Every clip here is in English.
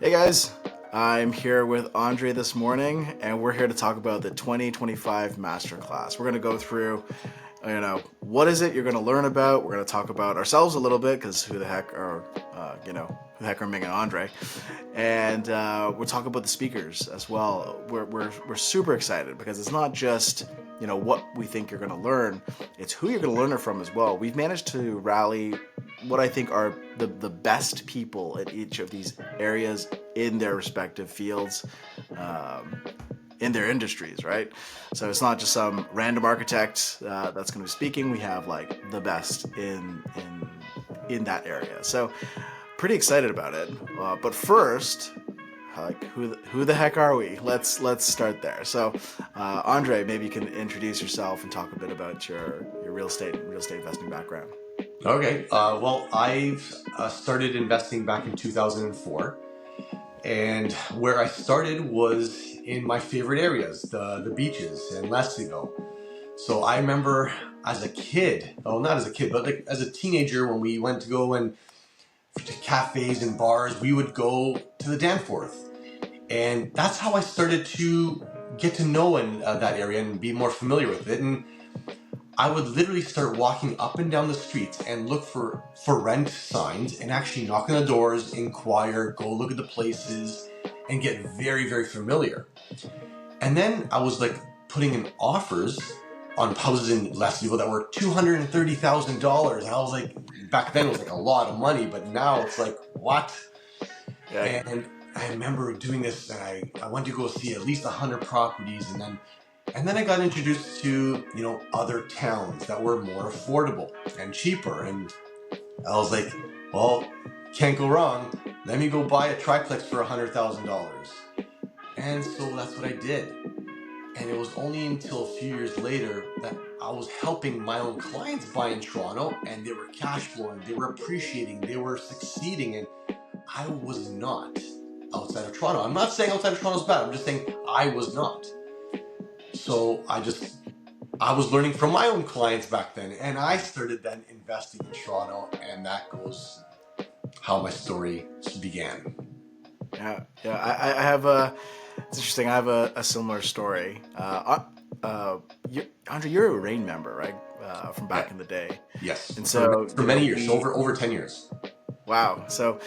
Hey guys, I'm here with Andre this morning, and we're here to talk about the 2025 Masterclass. We're going to go through, what is it you're going to learn about? We're going to talk about ourselves a little bit, because who the heck are Ming and Andre? And we'll talk about the speakers as well. We're super excited because it's not just what we think you're going to learn, it's who you're going to learn it from as well. We've managed to rally what I think are the best people at each of these areas in their respective fields, in their industries, right? So it's not just some random architect that's going to be speaking. We have like the best in that area. So pretty excited about it. But first, like who the heck are we? Let's start there. So, Andre, maybe you can introduce yourself and talk a bit about your real estate investing background. Okay. Well, I've started investing back in 2004, and where I started was in my favorite areas, the beaches and Leslieville. So I remember as a kid, well, not as a kid, but like as a teenager, when we went to go and to cafes and bars, we would go to the Danforth, and that's how I started to get to know that area and be more familiar with it. And I would literally start walking up and down the streets and look for rent signs and actually knock on the doors, inquire, go look at the places, and get very, very familiar. And then I was like putting in offers on houses in Leslieville that were $230,000. And I was like, back then it was like a lot of money, but now it's like, what? Yeah. And I remember doing this, and I went to go see at least 100 properties, and then I got introduced to, other towns that were more affordable and cheaper. And I was like, well, can't go wrong. Let me go buy a triplex for $100,000. And so that's what I did. And it was only until a few years later that I was helping my own clients buy in Toronto, and they were cash flowing, they were appreciating, they were succeeding, and I was not outside of Toronto. I'm not saying outside of Toronto is bad. I'm just saying I was not. So I was learning from my own clients back then, and I started then investing in Toronto, and that goes how my story began. Yeah. I have it's interesting. I have a similar story. Andre, you're a Rain member, right? From Yeah. back in the day. Yes. And For so, many years, over 10 years. wow. So,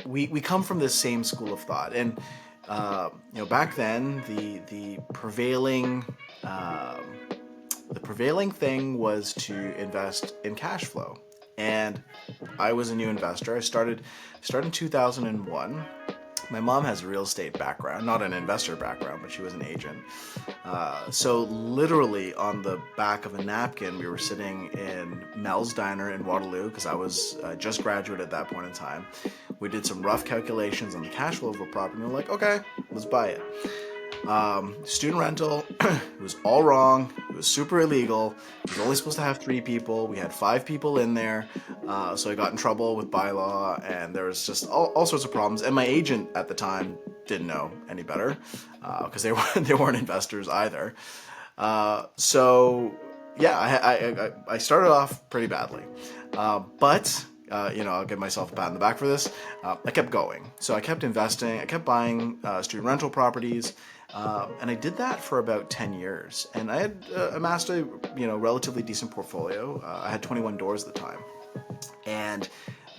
we come from this same school of thought, and back then the prevailing thing was to invest in cash flow, and I was a new investor. I started in 2001. My mom has a real estate background, not an investor background, but she was an agent. So literally on the back of a napkin, we were sitting in Mel's Diner in Waterloo, because I was just graduated at that point in time. We did some rough calculations on the cash flow of a property, and we were like, okay, let's buy it. Student rental, it was all wrong. It was super illegal. It was only supposed to have 3 people. We had 5 people in there. So I got in trouble with bylaw, and there was just all sorts of problems. And my agent at the time didn't know any better, because they weren't investors either. So yeah, I started off pretty badly. But I'll give myself a pat on the back for this. I kept going. So I kept investing. I kept buying student rental properties. And I did that for about 10 years. And I had amassed a relatively decent portfolio. I had 21 doors at the time.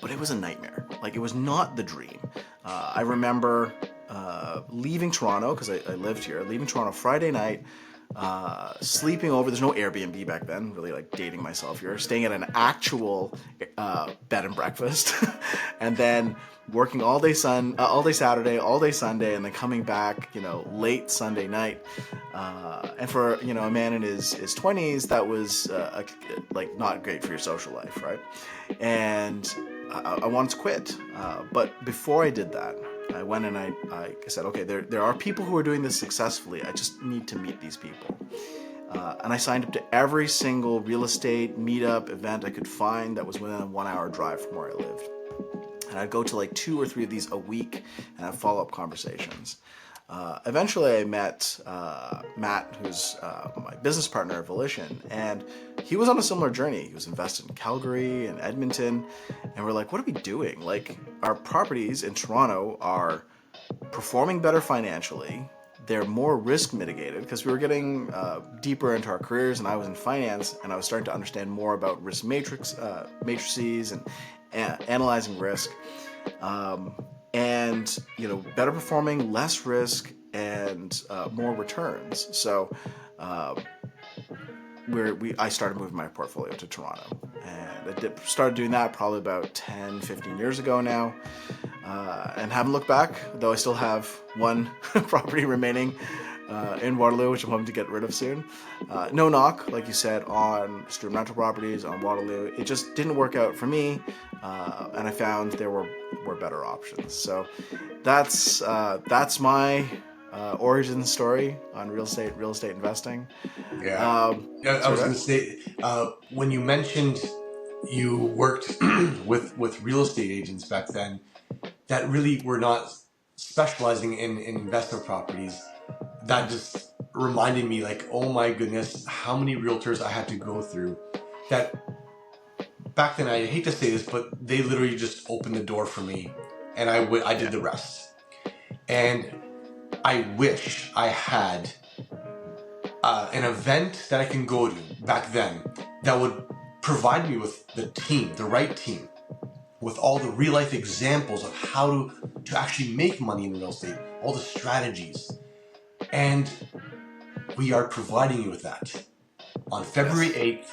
But it was a nightmare. Like, it was not the dream. I remember leaving Toronto, because I lived here, leaving Toronto Friday night, sleeping over. There's no Airbnb back then, really like dating myself here, staying at an actual bed and breakfast, and then working all day Saturday, all day Sunday, and then coming back, late Sunday night. And for a man in his 20s, that was like not great for your social life, right? And I wanted to quit, but before I did that, I went and I said, okay, there are people who are doing this successfully. I just need to meet these people. And I signed up to every single real estate meetup event I could find that was within a 1-hour drive from where I lived. And I'd go to like 2 or 3 of these a week and have follow-up conversations. Eventually, I met Matt, who's my business partner at Volition, and he was on a similar journey. He was invested in Calgary and Edmonton, and we're like, what are we doing? Like, our properties in Toronto are performing better financially. They're more risk mitigated because we were getting deeper into our careers, and I was in finance, and I was starting to understand more about risk matrices and analyzing risk. And better performing, less risk, and more returns. So I started moving my portfolio to Toronto, and I started doing that probably about 10, 15 years ago now, and haven't looked back, though I still have one property remaining in Waterloo, which I'm hoping to get rid of soon. No knock, like you said, on student rental properties on Waterloo. It just didn't work out for me, and I found there were better options. So that's my origin story on real estate investing. Yeah. Yeah, I was Sorry. going to say, when you mentioned you worked with real estate agents back then that really were not specializing in investment properties, that just reminded me, like, oh my goodness, how many realtors I had to go through that back then, I hate to say this, but they literally just opened the door for me, and I did the rest. And I wish I had an event that I can go to back then that would provide me with the right team, with all the real life examples of how to actually make money in real estate, all the strategies. And we are providing you with that. On February 8th,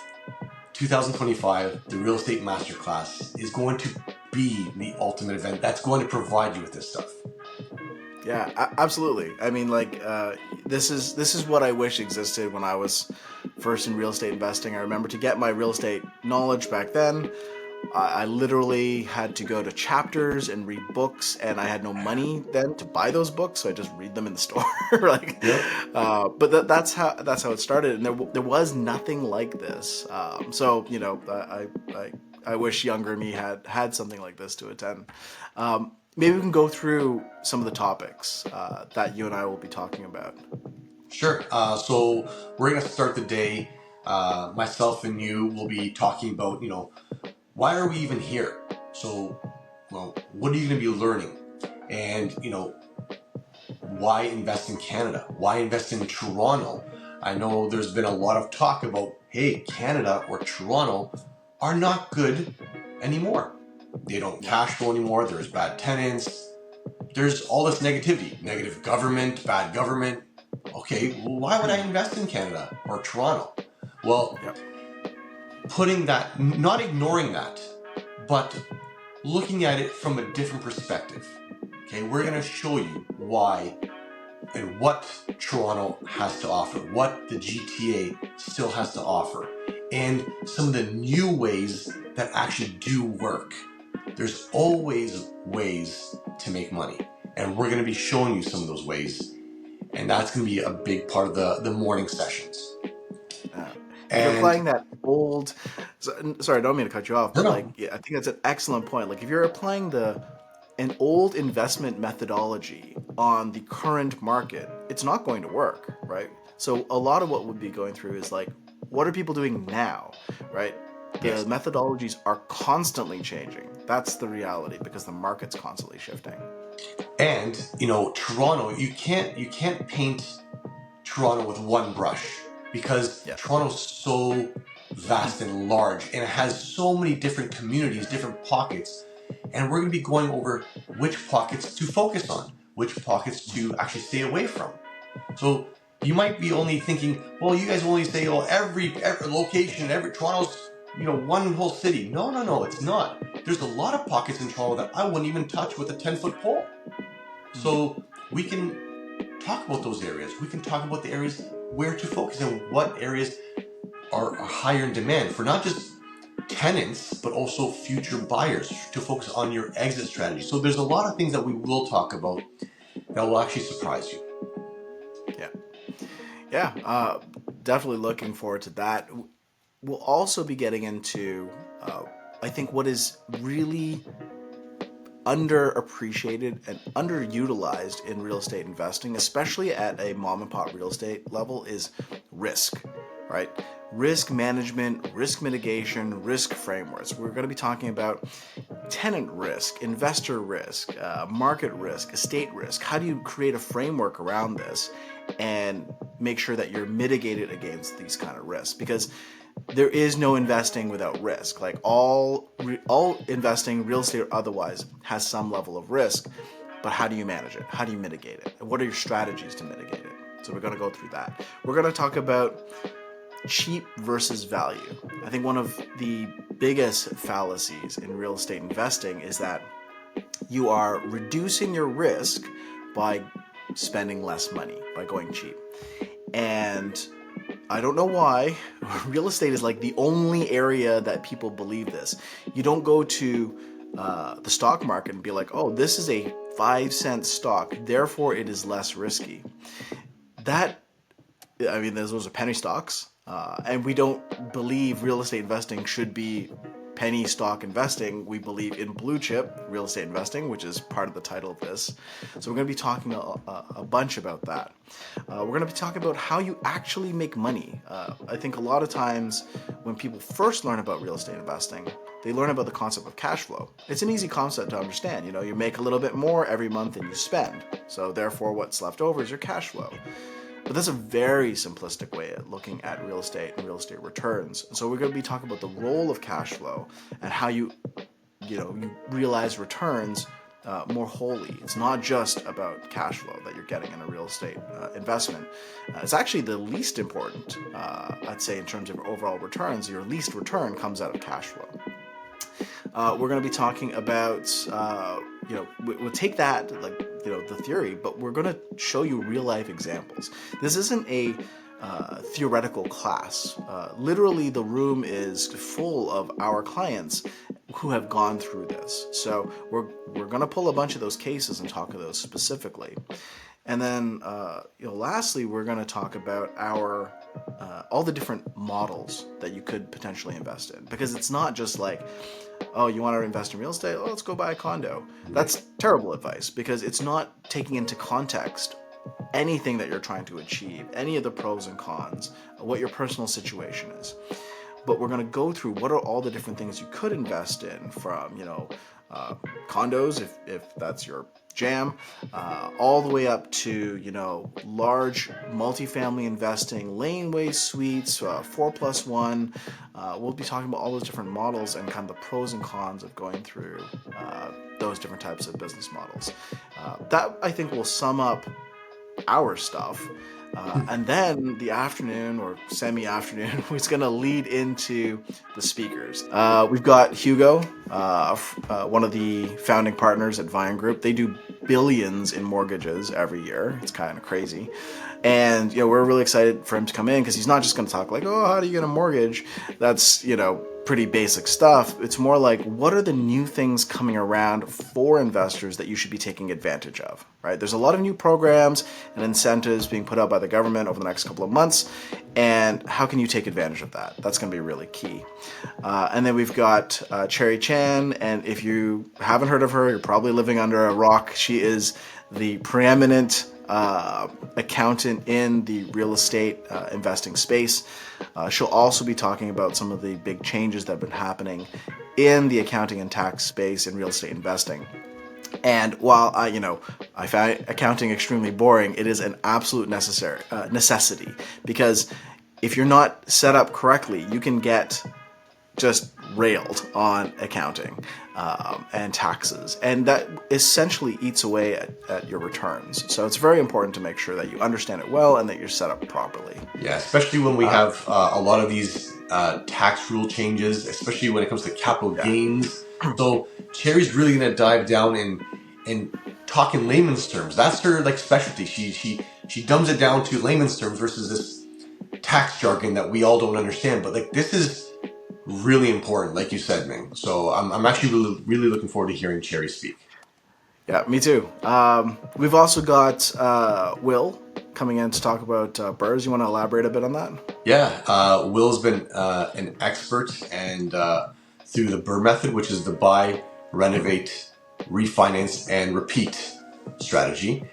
2025, the Real Estate Masterclass is going to be the ultimate event that's going to provide you with this stuff. Yeah, absolutely. I mean, like, this is what I wish existed when I was first in real estate investing. I remember to get my real estate knowledge back then, I literally had to go to Chapters and read books, and I had no money then to buy those books, so I just read them in the store. Like, Yep. but that's how it started, and there was nothing like this. So I wish younger me had something like this to attend. Maybe we can go through some of the topics that you and I will be talking about. Sure. So we're going to start the day. Myself and you will be talking about, why are we even here? So, well, what are you going to be learning? And, why invest in Canada? Why invest in Toronto? I know there's been a lot of talk about, hey, Canada or Toronto are not good anymore. They don't cash flow anymore. There's bad tenants. There's all this negativity, negative government, bad government. Okay, well, why would I invest in Canada or Toronto? Well, Yep. putting that, not ignoring that, but looking at it from a different perspective. Okay, we're going to show you why and what Toronto has to offer, what the GTA still has to offer, and some of the new ways that actually do work. There's always ways to make money, and we're going to be showing you some of those ways, and that's going to be a big part of the morning sessions. If you're And applying that old, sorry, I don't mean to cut you off, but no, I think that's an excellent point. Like, if you're applying an old investment methodology on the current market, it's not going to work, right? So a lot of what we'll be going through is like, what are people doing now, right? The yes. methodologies are constantly changing. That's the reality because the market's constantly shifting. And Toronto, you can't paint Toronto with one brush because Yeah. Toronto's so vast and large, and it has so many different communities, different pockets, and we're going to be going over which pockets to focus on, which pockets to actually stay away from. So you might be only thinking, well, you guys only say, oh, every location, Toronto's one whole city. No, it's not. There's a lot of pockets in Toronto that I wouldn't even touch with a 10-foot pole. So we can talk about those areas. We can talk about the areas where to focus and what areas are higher in demand for not just tenants, but also future buyers, to focus on your exit strategy. So there's a lot of things that we will talk about that will actually surprise you. Yeah, definitely looking forward to that. We'll also be getting into, I think, what is really underappreciated and underutilized in real estate investing, especially at a mom and pop real estate level, is risk, right? Risk management, risk mitigation, risk frameworks. We're going to be talking about tenant risk, investor risk, market risk, estate risk. How do you create a framework around this and make sure that you're mitigated against these kind of risks? Because there is no investing without risk. Like all investing, real estate or otherwise, has some level of risk. But how do you manage it? How do you mitigate it? And what are your strategies to mitigate it? So we're going to go through that. We're going to talk about cheap versus value. I think one of the biggest fallacies in real estate investing is that you are reducing your risk by spending less money, by going cheap. And I don't know why. Real estate is like the only area that people believe this. You don't go to the stock market and be like, oh, this is a 5-cent stock, therefore it is less risky. Those are penny stocks. And we don't believe real estate investing should be penny stock investing. We believe in blue chip real estate investing, which is part of the title of this. So we're going to be talking a bunch about that. We're going to be talking about how you actually make money. I think a lot of times when people first learn about real estate investing, they learn about the concept of cash flow. It's an easy concept to understand. You make a little bit more every month than you spend. So therefore what's left over is your cash flow. But that's a very simplistic way of looking at real estate and real estate returns. And so we're going to be talking about the role of cash flow and how you realize returns more wholly. It's not just about cash flow that you're getting in a real estate investment. It's actually the least important, I'd say, in terms of overall returns. Your least return comes out of cash flow. We're going to be talking about, we'll take that, the theory, but we're going to show you real life examples. This isn't a theoretical class. Literally, the room is full of our clients who have gone through this. So we're going to pull a bunch of those cases and talk of those specifically. And then, lastly, we're going to talk about our all the different models that you could potentially invest in, because it's not just like, oh, you want to invest in real estate? Oh, let's go buy a condo. That's terrible advice, because it's not taking into context anything that you're trying to achieve, any of the pros and cons, what your personal situation is. But we're going to go through what are all the different things you could invest in, from condos, if that's your jam, all the way up to large multifamily investing, laneway suites, 4+1. We'll be talking about all those different models and kind of the pros and cons of going through those different types of business models. That, I think, will sum up our stuff. And then the afternoon or semi-afternoon is going to lead into the speakers. We've got Hugo, one of the founding partners at Vine Group. They do billions in mortgages every year. It's kind of crazy. And we're really excited for him to come in, because he's not just going to talk like, oh, how do you get a mortgage? That's pretty basic stuff. It's more like, what are the new things coming around for investors that you should be taking advantage of, right? There's a lot of new programs and incentives being put out by the government over the next couple of months, and how can you take advantage of that? That's going to be really key. And then we've got Cherry Chan, and if you haven't heard of her, you're probably living under a rock. She is the preeminent accountant in the real estate investing space. She'll also be talking about some of the big changes that have been happening in the accounting and tax space in real estate investing. And while I find accounting extremely boring, it is an absolute necessity, because if you're not set up correctly, you can get just railed on accounting and taxes, and that essentially eats away at your returns. So it's very important to make sure that you understand it well and that you're set up properly. Yeah, especially when we have a lot of these tax rule changes, especially when it comes to capital gains. So Cherry's really going to dive down and talk in layman's terms. That's her specialty. She dumbs it down to layman's terms versus this tax jargon that we all don't understand. But this is really important, like you said, Ming. So I'm actually really looking forward to hearing Cherry speak. Yeah, me too. We've also got Will coming in to talk about BRRRRs. You want to elaborate a bit on that? Yeah, Will's been an expert and through the BRRRR method, which is the buy, renovate, refinance, and repeat strategy.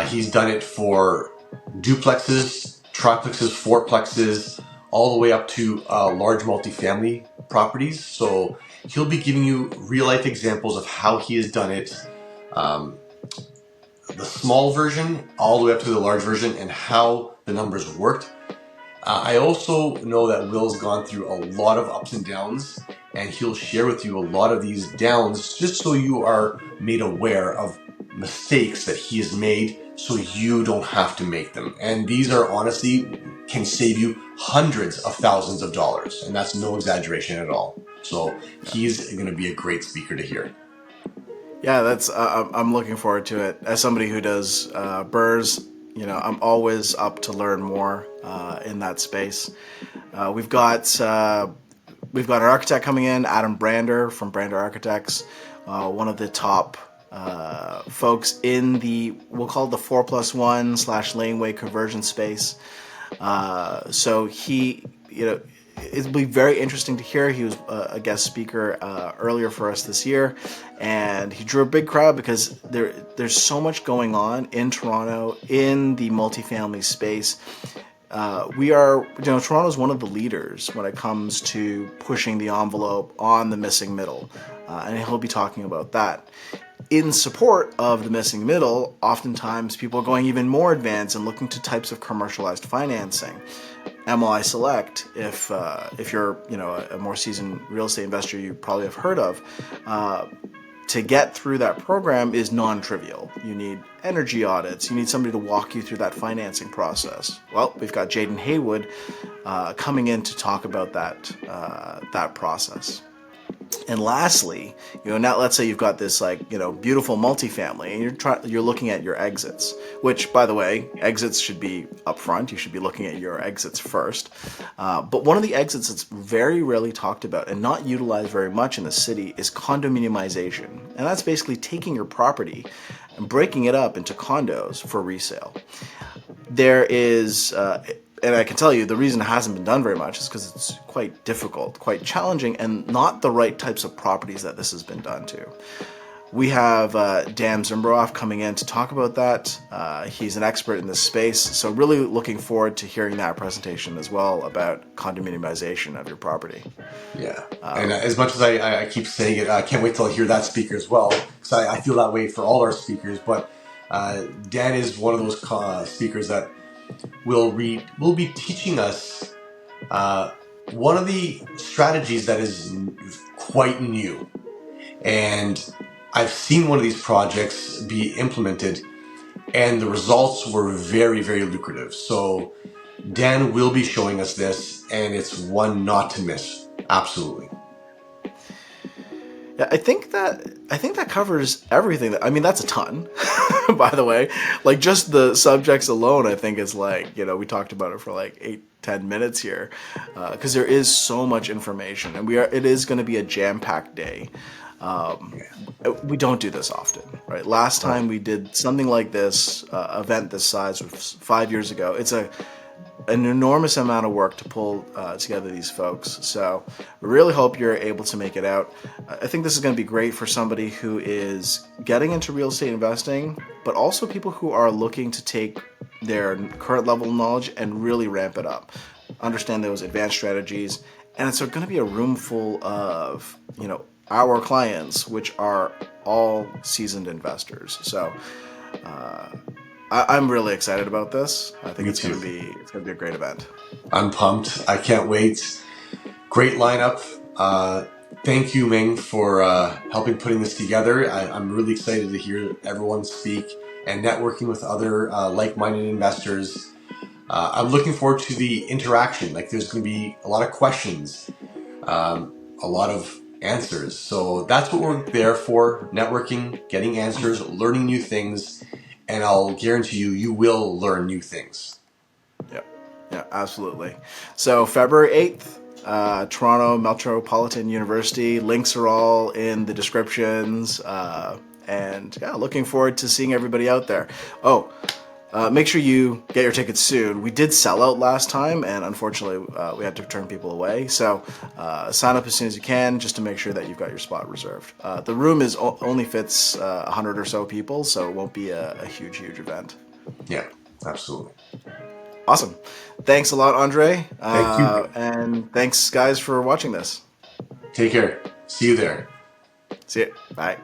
He's done it for duplexes, triplexes, fourplexes, all the way up to large multifamily properties. So he'll be giving you real life examples of how he has done it, the small version all the way up to the large version, and how the numbers worked. I also know that Will's gone through a lot of ups and downs, and he'll share with you a lot of these downs just so you are made aware of mistakes that he has made so you don't have to make them. And these are honestly can save you hundreds of thousands of dollars, and that's no exaggeration at all. So he's going to be a great speaker to hear. Yeah, that's I'm looking forward to it. As somebody who does BRRRRs, I'm always up to learn more in that space. We've got an architect coming in, Adam Brander from Brander Architects, one of the top folks in we'll call it the 4+1 laneway conversion space. So it'll be very interesting to hear. He was a guest speaker earlier for us this year, and he drew a big crowd because there's so much going on in Toronto in the multifamily space. Toronto's one of the leaders when it comes to pushing the envelope on the missing middle, and he'll be talking about that. In support of the missing middle, oftentimes people are going even more advanced and looking to types of commercialized financing. MLI Select, if you're a more seasoned real estate investor, you probably have heard of. To get through that program is non-trivial. You need energy audits. You need somebody to walk you through that financing process. Well, we've got Jaden Haywood coming in to talk about that process. And lastly, now let's say you've got this beautiful multifamily, and you're looking at your exits. Which, by the way, exits should be upfront. You should be looking at your exits first. But one of the exits that's very rarely talked about and not utilized very much in the city is condominiumization, and that's basically taking your property and breaking it up into condos for resale. There is. And I can tell you the reason it hasn't been done very much is because it's quite difficult, quite challenging, and not the right types of properties that this has been done to. We have Dan Zimbroff coming in to talk about that. He's an expert in this space, so really looking forward to hearing that presentation as well about condominiumization of your property. Yeah, and as much as I keep saying it, I can't wait till I hear that speaker as well, because I feel that way for all our speakers, but Dan is one of those speakers that will be teaching us one of the strategies that is quite new. And I've seen one of these projects be implemented, and the results were very, very lucrative. So Dan will be showing us this, and it's one not to miss. Absolutely. Yeah, I think that covers everything. That's a ton, by the way. Just the subjects alone, I think is we talked about it for 8-10 minutes here, because there is so much information, and it is going to be a jam-packed day. We don't do this often, right? Last time we did something like this, event this size was 5 years ago. It's an enormous amount of work to pull together these folks. So we really hope you're able to make it out. I think this is going to be great for somebody who is getting into real estate investing, but also people who are looking to take their current level of knowledge and really ramp it up, understand those advanced strategies. And it's going to be a room full of, our clients, which are all seasoned investors. So I'm really excited about this. I think it's going to be a great event. I'm pumped. I can't wait. Great lineup. Thank you, Ming, for helping putting this together. I'm really excited to hear everyone speak and networking with other like-minded investors. I'm looking forward to the interaction. There's going to be a lot of questions, a lot of answers. So that's what we're there for: networking, getting answers, learning new things. And I'll guarantee you will learn new things. Yeah, absolutely. So February 8th, Toronto Metropolitan University. Links are all in the descriptions. And looking forward to seeing everybody out there. make sure you get your tickets soon. We did sell out last time, and unfortunately, we had to turn people away. So sign up as soon as you can, just to make sure that you've got your spot reserved. The room only fits 100 or so people, so it won't be a huge event. Yeah, absolutely. Awesome. Thanks a lot, Andre. Thank you. And thanks, guys, for watching this. Take care. See you there. See you. Bye.